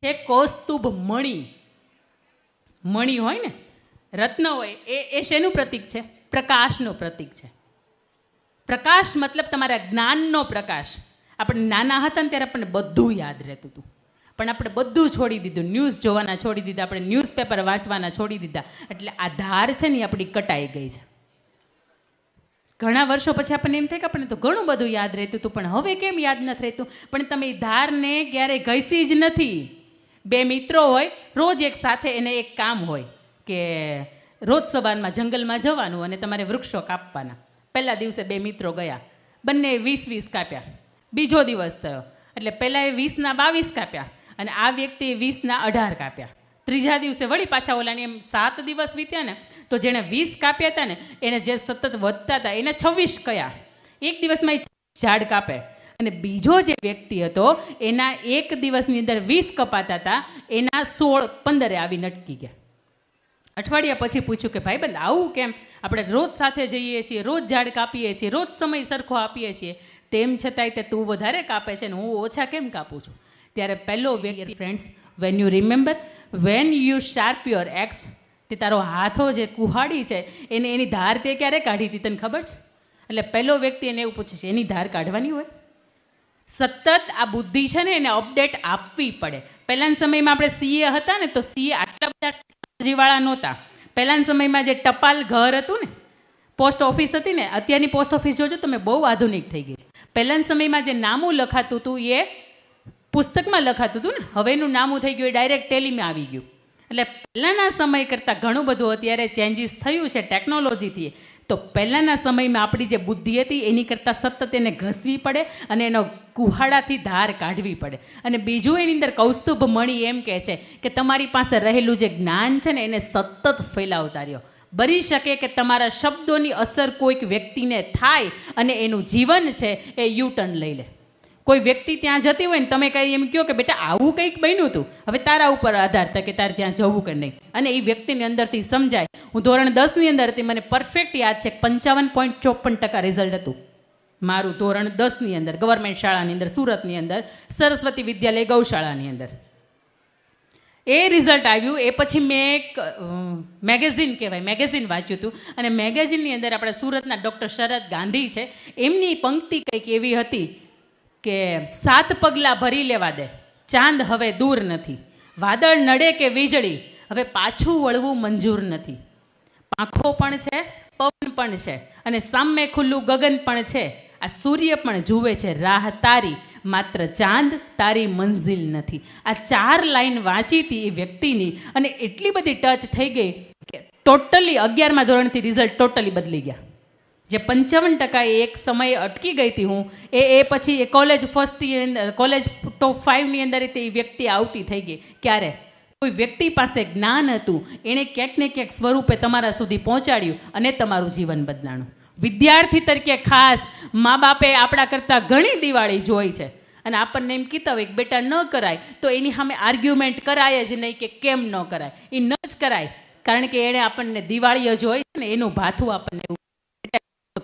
છે કૌસ્તુભ મણિ. મણિ હોય ને, રત્ન હોય, એ શેનું પ્રતીક છે? પ્રકાશનું પ્રતીક છે. પ્રકાશ મતલબ તમારા જ્ઞાનનો પ્રકાશ. આપણે નાના હતા ને ત્યારે આપણને બધું યાદ રહેતું હતું, પણ આપણે બધું છોડી દીધું. ન્યૂઝ જોવાના છોડી દીધા, આપણે ન્યૂઝપેપર વાંચવાના છોડી દીધા. એટલે આ ધાર છે ને આપણી કટાઈ ગઈ છે. ઘણા વર્ષો પછી આપણને એમ થાય કે આપણને તો ઘણું બધું યાદ રહેતું હતું, પણ હવે કેમ યાદ નથી રહેતું? પણ તમે એ ધારને ક્યારેય ઘસી જ નથી. બે મિત્રો હોય, રોજ એક સાથે, એને એક કામ હોય કે રોજ સવારમાં જંગલમાં જવાનું અને તમારે વૃક્ષો કાપવાના. પહેલા દિવસે બે મિત્રો ગયા, બંને 20-20 કાપ્યા. બીજો દિવસ થયો એટલે પહેલાં એ 20ના 22 કાપ્યા અને આ વ્યક્તિએ 20ના 18 કાપ્યા. ત્રીજા દિવસે વળી પાછા ઓલાની એમ 7 દિવસ વીત્યા ને, તો જેણે 20 કાપ્યા હતા ને એને જે સતત વધતા હતા એને 26 કયા. એક દિવસમાં એ ઝાડ કાપે. અને બીજો જે વ્યક્તિ હતો એના એક દિવસની અંદર 20 કપાતા હતા, એના 16-15 આવીને અટકી ગયા. અઠવાડિયા પછી પૂછ્યું કે ભાઈબંધ આવું કેમ? આપણે રોજ સાથે જઈએ છીએ, રોજ ઝાડ કાપીએ છીએ, રોજ સમય સરખો આપીએ છીએ, તેમ છતાંય તે તું વધારે કાપે છે ને હું ઓછા કેમ કાપું છું? ત્યારે પહેલો વ્યક્તિ, friends, when you remember, when you sharp your x, તે તારો હાથો જે કુહાડી છે એને એની ધાર તે ક્યારે કાઢી હતી તને ખબર છે? એટલે પહેલો વ્યક્તિ એને એવું પૂછે છે, એની ધાર કાઢવાની હોય? સતત આ બુદ્ધિ છે ને એને અપડેટ આપવી પડે. પહેલાના સમયમાં આપણે સીએ હતા ને, તો સીએ આટલા બધા ટેકનોલોજીવાળા નહોતા. પહેલાના સમયમાં જે ટપાલ ઘર હતું ને, પોસ્ટ ઓફિસ હતી ને, અત્યારની પોસ્ટ ઓફિસ જોજો તમે બહુ આધુનિક થઈ ગઈ છે. પહેલાના સમયમાં જે નામું લખાતું હતું એ પુસ્તકમાં લખાતું હતું ને, હવેનું નામું થઈ ગયું એ ડાયરેક્ટ ટેલીમાં આવી ગયું. એટલે પહેલાંના સમય કરતાં ઘણું બધું અત્યારે ચેન્જીસ થયું છે ટેકનોલોજીથી. તો પહેલાંના સમયમાં આપણી જે બુદ્ધિ હતી એની કરતાં સતત એને ઘસવી પડે અને એનો કુહાડાથી ધાર કાઢવી પડે. અને બીજું એની અંદર કૌસ્તુભ મણિ એમ કહે છે કે તમારી પાસે રહેલું જે જ્ઞાન છે ને એને સતત ફેલાવતા રહ્યો. બની શકે કે તમારા શબ્દોની અસર કોઈક વ્યક્તિને થાય અને એનું જીવન છે એ યુટર્ન લઈ લે. કોઈ વ્યક્તિ ત્યાં જતી હોય ને, તમે કંઈ એમ કહો કે બેટા આવું કંઈક બન્યું હતું, હવે તારા ઉપર આધાર થાય કે તારે ત્યાં જવું કે નહીં. અને એ વ્યક્તિની અંદરથી સમજાય. હું ધોરણ 10ની અંદર હતી, મને પરફેક્ટ યાદ છે 55.54% રિઝલ્ટ હતું મારું ધોરણ 10ની અંદર, ગવર્મેન્ટ શાળાની અંદર, સુરતની અંદર, સરસ્વતી વિદ્યાલય ગૌશાળાની અંદર. એ રિઝલ્ટ આવ્યું. એ પછી મેં એક મેગેઝિન કહેવાય, મેગેઝિન વાંચ્યું હતું અને મેગેઝિનની અંદર આપણા સુરતના ડૉક્ટર શરદ ગાંધી છે, એમની પંક્તિ કંઈક એવી હતી કે 7 પગલાં ભરી લેવા દે, ચાંદ હવે દૂર નથી, વાદળ નડે કે વીજળી હવે પાછું વળવું મંજૂર નથી, પાંખો પણ છે, પવન પણ છે અને સામે ખુલ્લું ગગન પણ છે, આ સૂર્ય પણ જુએ છે રાહ તારી, માત્ર ચાંદ તારી મંઝિલ નથી. આ 4 લાઈન વાંચી હતી એ વ્યક્તિની અને એટલી બધી ટચ થઈ ગઈ કે ટોટલી 11મા ધોરણથી રિઝલ્ટ ટોટલી બદલી ગયા. જે 55% એક સમયે અટકી ગઈ હતી હું, એ પછી એ કોલેજ ફર્સ્ટ યર, કોલેજ ટોપ 5ની અંદર તે વ્યક્તિ આવતી થઈ ગઈ. ક્યારે? કોઈ વ્યક્તિ પાસે જ્ઞાન હતું, એણે ક્યાંક ને ક્યાંક સ્વરૂપે તમારા સુધી પહોંચાડ્યું અને તમારું જીવન બદલાણું. વિદ્યાર્થી તરીકે ખાસ મા બાપે આપણા કરતાં ઘણી દિવાળી જોઈ છે અને આપણને એમ કીધા હોય કે બેટા ન કરાય, તો એની સામે આર્ગ્યુમેન્ટ કરાય જ નહીં કે કેમ ન કરાય. એ ન જ કરાય, કારણ કે એણે આપણને દિવાળીઓ જોઈ છે ને એનું ભાથું આપણને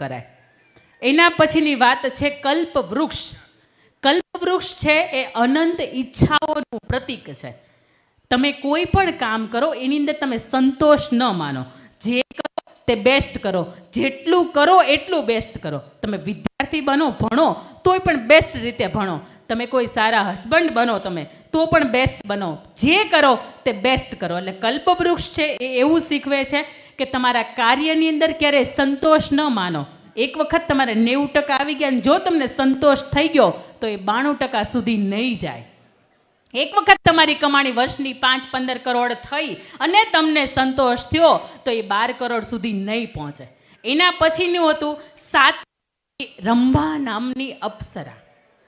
કરાય. એના પછીની વાત છે કલ્પવૃક્ષ. કલ્પવૃક્ષ છે એ અનંત ઈચ્છાઓનું પ્રતીક છે. તમે કોઈ પણ કામ કરો એની અંદર તમે સંતોષ ન માનો. જે કરો તે બેસ્ટ કરો, જેટલું કરો એટલું બેસ્ટ કરો. તમે વિદ્યાર્થી બનો, ભણો તોય પણ બેસ્ટ રીતે ભણો. તમે કોઈ સારા હસબન્ડ બનો તમે તો પણ બેસ્ટ બનો. જે કરો તે બેસ્ટ કરો. એટલે કલ્પવૃક્ષ છે એ એવું શીખવે છે કે તમારા કાર્યની અંદર ક્યારેય સંતોષ ન માનો. એક વખત તમારે 90% આવી ગયા અને જો તમને સંતોષ થઈ ગયો તો એ 92% સુધી નહીં જાય. એક વખત તમારી કમાણી વર્ષની 5-15 કરોડ થઈ અને તમને સંતોષ થયો તો એ 12 કરોડ સુધી નહીં પહોંચે. એના પછીનું હતું 7 રંભા નામની અપ્સરા.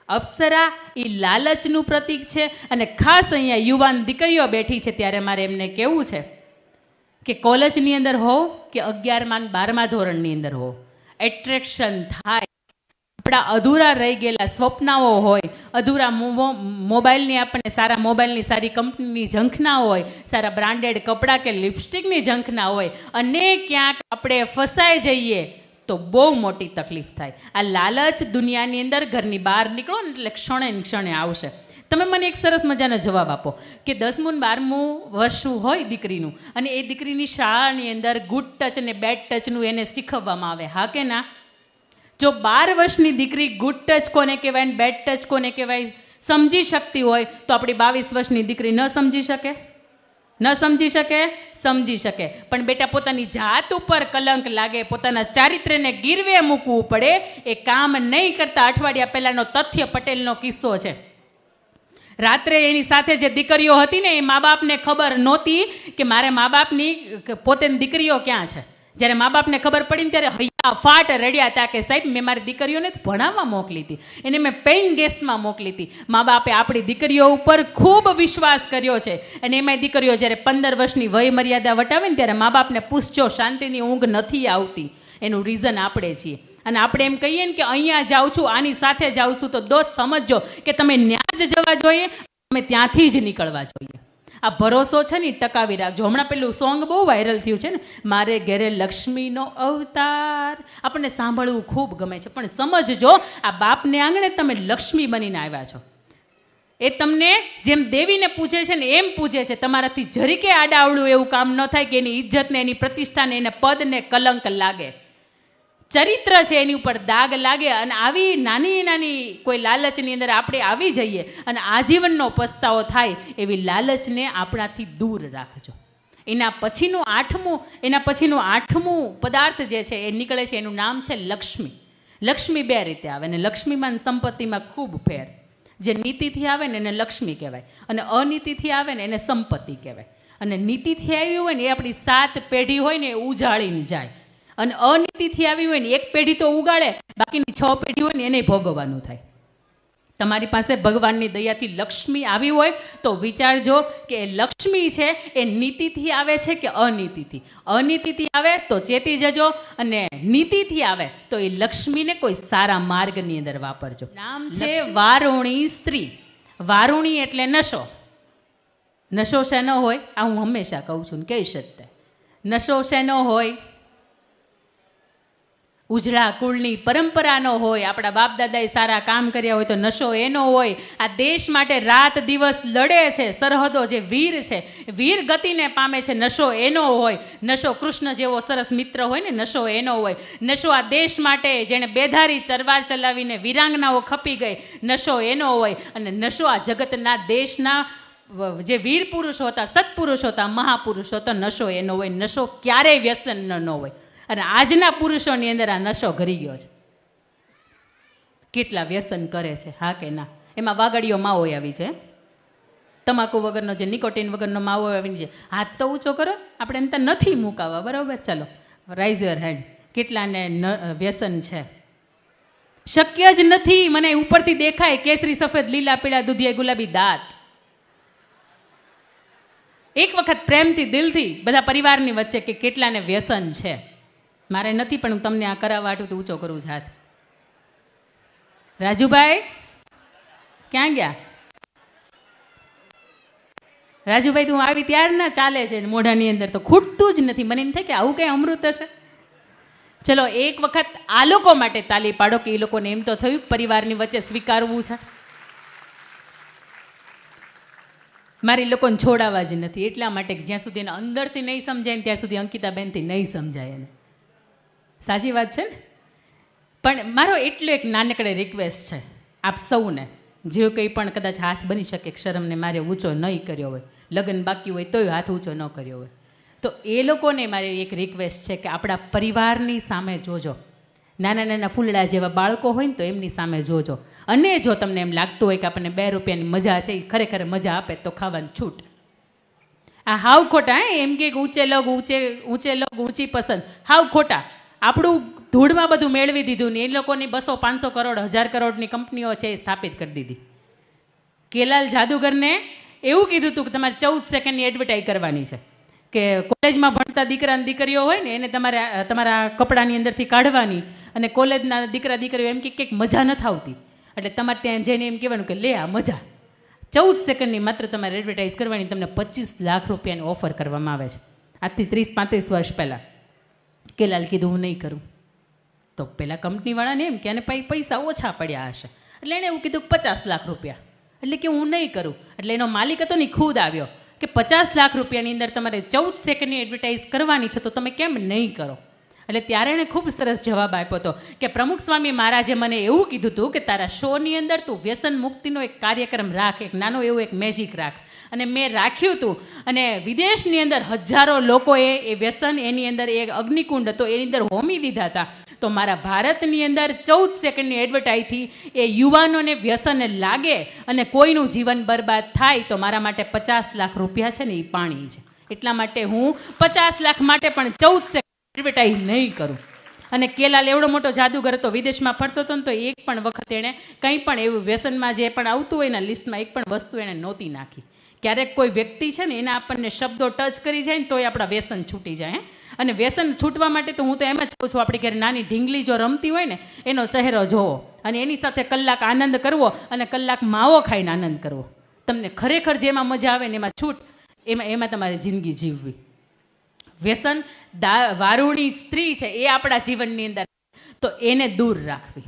અપ્સરા એ લાલચનું પ્રતીક છે અને ખાસ અહીંયા યુવાન દીકરીઓ બેઠી છે ત્યારે મારે એમને કહેવું છે કે કોલેજની અંદર હો કે 11મા અને 12મા ધોરણની અંદર હો, એટ્રેક્શન થાય. આપણા અધૂરા રહી ગયેલા સ્વપ્નાઓ હોય, અધૂરા મોબાઈલની, આપણને સારા મોબાઈલની, સારી કંપનીની ઝંખના હોય, સારા બ્રાન્ડેડ કપડાં કે લિપસ્ટિકની ઝંખના હોય અને ક્યાંક આપણે ફસાઈ જઈએ તો બહુ મોટી તકલીફ થાય. આ લાલચ દુનિયાની અંદર ઘરની બહાર નીકળો ને એટલે ક્ષણે આવશે. તમે મને એક સરસ મજાનો જવાબ આપો કે 10મું ને 12મું વર્ષ હોય દીકરીનું, અને એ દીકરીની શાળાની અંદર ગુડ ટચ અને બેડ ટચનું એને શીખવવામાં આવે, હા કે ના? જો 12 વર્ષની દીકરી ગુડ ટચ કોને કહેવાય ને બેડ ટચ કોને કહેવાય સમજી શકતી હોય, તો આપણી 22 વર્ષની દીકરી ન સમજી શકે? ન સમજી શકે? સમજી શકે. પણ બેટા, પોતાની જાત ઉપર કલંક લાગે, પોતાના ચારિત્ર્યને ગીરવે મૂકવું પડે, એ કામ નહીં કરતા અઠવાડિયા પહેલાંનો તથ્ય પટેલનો કિસ્સો છે. રાત્રે એની સાથે જે દીકરીઓ હતી ને, એ મા બાપને ખબર નહોતી કે મારે મા બાપની પોતાની દીકરીઓ ક્યાં છે. જ્યારે મા બાપને ખબર પડી ને ત્યારે હૈયા ફાટ રડ્યા હતા કે સાહેબ, મેં મારી દીકરીઓને ભણાવવા મોકલી હતી, એને મેં પેઇંગ ગેસ્ટમાં મોકલી હતી. મા બાપે આપણી દીકરીઓ ઉપર ખૂબ વિશ્વાસ કર્યો છે, અને એમાંય દીકરીઓ જ્યારે 15 વર્ષની વય મર્યાદા વટાવે ને ત્યારે મા બાપને પૂછજો, શાંતિની ઊંઘ નથી આવતી. એનું રીઝન આપણે છીએ. અને આપણે એમ કહીએ ને કે અહીંયા જાઉં છું, આની સાથે જાઉં છું, તો દોસ્ત સમજજો કે તમે ત્યાં જ જવા જોઈએ, તમે ત્યાંથી જ નીકળવા જોઈએ. આ ભરોસો છે ને ટકાવી રાખજો. હમણાં પેલું સોંગ બહુ વાયરલ થયું છે ને, મારે ઘેરે લક્ષ્મીનો અવતાર, આપણને સાંભળવું ખૂબ ગમે છે, પણ સમજજો, આ બાપને આંગણે તમે લક્ષ્મી બનીને આવ્યા છો. એ તમને જેમ દેવીને પૂજે છે ને એમ પૂજે છે. તમારાથી જરીકે આડાવડું એવું કામ ન થાય કે એની ઇજ્જતને, એની પ્રતિષ્ઠાને, એને પદને કલંક લાગે, ચરિત્ર છે એની ઉપર દાગ લાગે. અને આવી નાની નાની કોઈ લાલચની અંદર આપણે આવી જઈએ અને આજીવનનો પસ્તાવો થાય, એવી લાલચને આપણાથી દૂર રાખજો. એના પછીનું આઠમું પદાર્થ જે છે એ નીકળે છે, એનું નામ છે લક્ષ્મી. લક્ષ્મી 2 રીતે આવે, અને લક્ષ્મીમાં સંપત્તિમાં ખૂબ ફેર. જે નીતિથી આવે ને એને લક્ષ્મી કહેવાય, અને અનીતિથી આવે ને એને સંપત્તિ કહેવાય. અને નીતિથી આવી હોય ને એ આપણી 7 પેઢી હોય ને એ ઉજાળીને જાય, અને અનીતિથી આવી હોય ને 1 પેઢી તો ઉગાડે, બાકીની 6 પેઢી હોય ને એને ભોગવવાનું થાય. તમારી પાસે ભગવાનની દયાથી લક્ષ્મી આવી હોય તો વિચારજો કે એ લક્ષ્મી છે એ નીતિથી આવે છે કે અનીતિથી. અનીતિથી આવે તો ચેતી જજો, અને નીતિથી આવે તો એ લક્ષ્મીને કોઈ સારા માર્ગની અંદર વાપરજો. નામ છે વારુણી સ્ત્રી. વારુણી એટલે નશો. નશો શેનો હોય? આ હું હંમેશા કહું છું ને કહીશ જ તે. નશો શેનો હોય? ઉજળા કુળની પરંપરાનો હોય. આપણા બાપ દાદાએ સારા કામ કર્યા હોય તો નશો એનો હોય. આ દેશ માટે રાત દિવસ લડે છે, સરહદો જે વીર છે, વીર ગતિને પામે છે, નશો એનો હોય. નશો કૃષ્ણ જેવો સરસ મિત્ર હોય ને, નશો એનો હોય. નશો આ દેશ માટે જેણે બેધારી તલવાર ચલાવીને વીરાંગનાઓ ખપી ગઈ, નશો એનો હોય. અને નશો આ જગતના દેશના જે વીર પુરુષો હતા, સત્પુરુષો હતા, મહાપુરુષો હતા, નશો એનો હોય. નશો ક્યારેય વ્યસન ન હોય. અને આજના પુરુષોની અંદર આ નશો ઘરી ગયો છે. કેટલા વ્યસન કરે છે, હા કે ના? એમાં વાગડીઓ માવો આવી છે, તમાકુ વગરનો, જે નિકોટીન વગરનો માવો આવી છે. હાથ તો ઊંચો કરો, આપણે એમ તો નથી મુકાવા, બરાબર? ચાલો, રાઇઝ યોર હેન્ડ. કેટલાને વ્યસન છે? શક્ય જ નથી. મને ઉપરથી દેખાય કેસરી, સફેદ, લીલા, પીળા, દૂધિયા, ગુલાબી દાંત. એક વખત પ્રેમથી, દિલથી બધા પરિવારની વચ્ચે કે કેટલાને વ્યસન છે. મારે નથી, પણ હું તમને આ કરાવવા હાટું તો ઊંચો કરું છું હાથ. રાજુભાઈ ક્યાં ગયા? રાજુભાઈ, તું આવી ત્યાર ના ચાલે છે મોઢાની અંદર, તો ખૂટતું જ નથી. મને એમ થાય કે આવું કંઈ અમૃત હશે. ચલો, એક વખત આ લોકો માટે તાલી પાડો કે એ લોકોને એમ તો થયું પરિવારની વચ્ચે સ્વીકારવું છે. મારે લોકોને છોડાવવા જ નથી, એટલા માટે જ્યાં સુધી એને અંદરથી નહીં સમજાય ને ત્યાં સુધી અંકિતાબેનથી નહીં સમજાય એને. સાચી વાત છે ને? પણ મારો એટલો એક નાનકડે રિક્વેસ્ટ છે આપ સૌને, જે કંઈ પણ કદાચ હાથ બની શકે શરમને મારે ઊંચો નહીં કર્યો હોય, લગ્ન બાકી હોય તોય હાથ ઊંચો ન કર્યો હોય, તો એ લોકોને મારી એક રિક્વેસ્ટ છે કે આપણા પરિવારની સામે જોજો. નાના નાના ફૂલડા જેવા બાળકો હોય ને તો એમની સામે જોજો. અને જો તમને એમ લાગતું હોય કે આપણને 2 રૂપિયાની મજા છે, એ ખરેખર મજા આપે તો ખાવાની છૂટ. આ હાવ ખોટા. એમ કે ઊંચે લોગ ઊંચી પસંદ, હાવ ખોટા. આપણું ધૂળમાં બધું મેળવી દીધું ને એ લોકોની 200, 500 કરોડ, 1000 કરોડની કંપનીઓ છે એ સ્થાપિત કરી દીધી. કેલાલ જાદુગરને એવું કીધું હતું કે તમારે 14 સેકન્ડની એડવર્ટાઈઝ કરવાની છે, કે કોલેજમાં ભણતા દીકરા અને દીકરીઓ હોય ને એને તમારે તમારા કપડાની અંદરથી કાઢવાની, અને કોલેજના દીકરા દીકરીઓ એમ કે કંઈક મજા નથી આવતી, એટલે તમારે ત્યાં જઈને એમ કહેવાનું કે લે આ મજા. 14 સેકન્ડની માત્ર તમારે એડવર્ટાઈઝ કરવાની, તમને 25 લાખ રૂપિયાની ઓફર કરવામાં આવે છે. આજથી 30-35 વર્ષ પહેલાં. કેલાલ કીધું હું નહીં કરું. તો પેલા કંપનીવાળાને એમ કે આને પૈસા ઓછા પડ્યા હશે, એટલે એણે એવું કીધું 50 લાખ રૂપિયા. એટલે કે હું નહીં કરું. એટલે એનો માલિક હતો ને ખુદ આવ્યો કે 50 લાખ રૂપિયાની અંદર તમારે 14 સેકન્ડની એડવર્ટાઇઝ કરવાની છે, તો તમે કેમ નહીં કરો? એટલે ત્યારે એણે ખૂબ સરસ જવાબ આપ્યો હતો કે પ્રમુખ સ્વામી મહારાજે મને એવું કીધું હતું કે તારા શોની અંદર તું વ્યસન મુક્તિનો એક કાર્યક્રમ રાખ, એક નાનો એવું એક મેજિક રાખ. અને મેં રાખ્યું હતું. અને વિદેશની અંદર હજારો લોકોએ એ વ્યસન, એની અંદર એક અગ્નિકુંડ હતો, એની અંદર હોમી દીધા હતા. તો મારા ભારતની અંદર 14 સેકન્ડની એડવર્ટાઇઝથી એ યુવાનોને વ્યસન લાગે અને કોઈનું જીવન બરબાદ થાય તો મારા માટે 50 લાખ રૂપિયા છે ને એ પાણી છે. એટલા માટે હું 50 લાખ માટે પણ 14 સેકન્ડ એડવર્ટાઇઝ નહીં કરું. અને કેલાલ એવડો મોટો જાદુગર હતો, વિદેશમાં ફરતો હતો ને તો એક પણ વખત એણે કંઈ પણ એવું વ્યસનમાં જે પણ આવતું હોય એના લિસ્ટમાં એક પણ વસ્તુ એણે નહોતી નાખી. ક્યારેક કોઈ વ્યક્તિ છે ને એના આપણને શબ્દો ટચ કરી જાય ને તોય આપણા વ્યસન છૂટી જાય. અને વ્યસન છૂટવા માટે તો હું તો એમ જ કહું છું, આપણી ઘરે નાની ઢીંગલી જો રમતી હોય ને એનો ચહેરો જોવો અને એની સાથે કલાક આનંદ કરવો અને કલાક માવો ખાઈને આનંદ કરવો. તમને ખરેખર જેમાં મજા આવે ને એમાં છૂટ, એમાં તમારે જિંદગી જીવવી. વ્યસન વારુણી સ્ત્રી છે એ આપણા જીવનની અંદર, તો એને દૂર રાખવી.